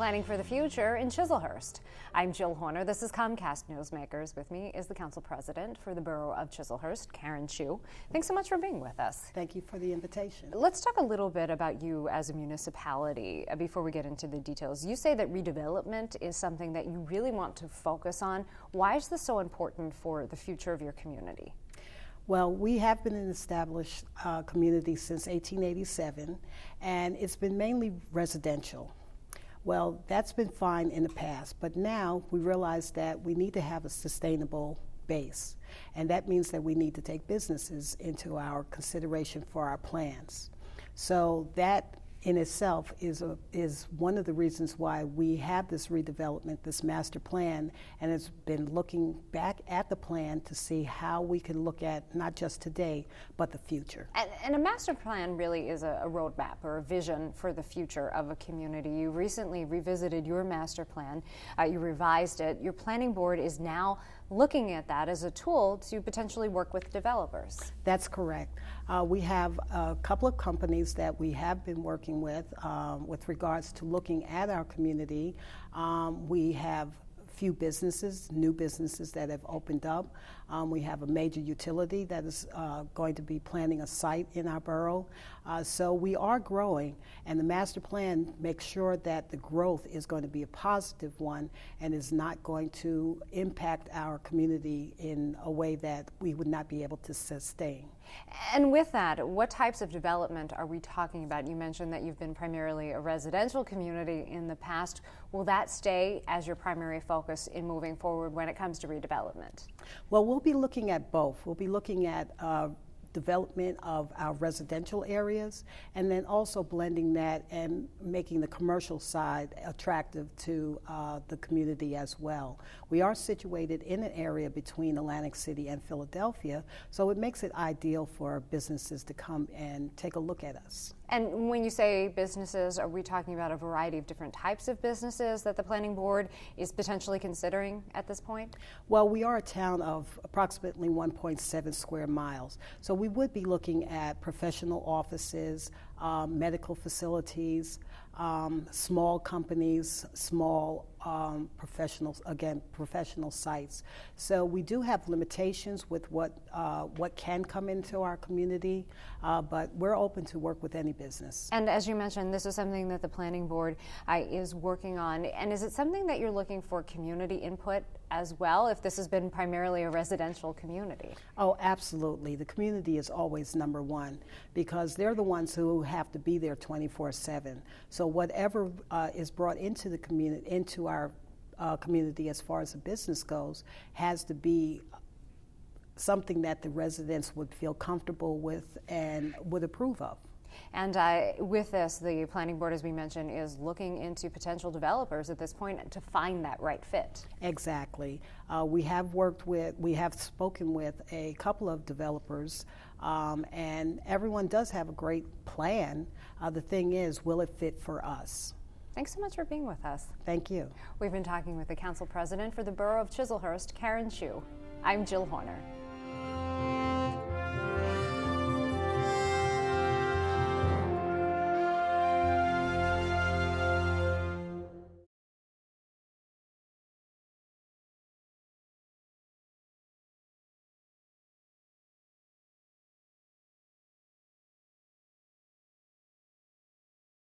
planning for the future in Chesilhurst. I'm Jill Horner. This is Comcast Newsmakers. With me is the Council President for the Borough of Chesilhurst, Karen Chu. Thanks so much for being with us. Thank you for the invitation. Let's talk a little bit about you as a municipality before we get into the details. You say that redevelopment is something that you really want to focus on. Why is this so important for the future of your community? Well, we have been an established community since 1887, and it's been mainly residential. Well, that's been fine in the past, but now we realize that we need to have a sustainable base, and that means that we need to take businesses into our consideration for our plans. So that in itself is one of the reasons why we have this redevelopment, this master plan, and it's been looking back at the plan to see how we can look at not just today, but the future. And a master plan really is a roadmap or a vision for the future of a community. You recently revisited your master plan, you revised it. Your planning board is now looking at that as a tool to potentially work with developers. That's correct. We have a couple of companies that we have been working with regards to looking at our community. We have few businesses, new businesses that have opened up. We have a major utility that is going to be planning a site in our borough. So we are growing, and the master plan makes sure that the growth is going to be a positive one and is not going to impact our community in a way that we would not be able to sustain. And with that, what types of development are we talking about? You mentioned that you've been primarily a residential community in the past. Will that stay as your primary focus in moving forward when it comes to redevelopment? Well, we'll be looking at both. We'll be looking at development of our residential areas, and then also blending that and making the commercial side attractive to the community as well. We are situated in an area between Atlantic City and Philadelphia, so it makes it ideal for businesses to come and take a look at us. And when you say businesses, are we talking about a variety of different types of businesses that the planning board is potentially considering at this point? Well, we are a town of approximately 1.7 square miles, so we would be looking at professional offices, medical facilities, small companies, small professionals, again, professional sites. So we do have limitations with what can come into our community, but we're open to work with any business. And as you mentioned, this is something that the planning board is working on. And is it something that you're looking for community input as well, if this has been primarily a residential community? Oh, absolutely. The community is always number one because they're the ones who have to be there 24/7. So whatever is brought into the community, into our community as far as the business goes, has to be something that the residents would feel comfortable with and would approve of. And with this, the planning board, as we mentioned, is looking into potential developers at this point to find that right fit. Exactly. We have spoken with a couple of developers, and everyone does have a great plan. The thing is, will it fit for us? Thanks so much for being with us. Thank you. We've been talking with the Council President for the Borough of Chesilhurst, Karen Chu. I'm Jill Horner.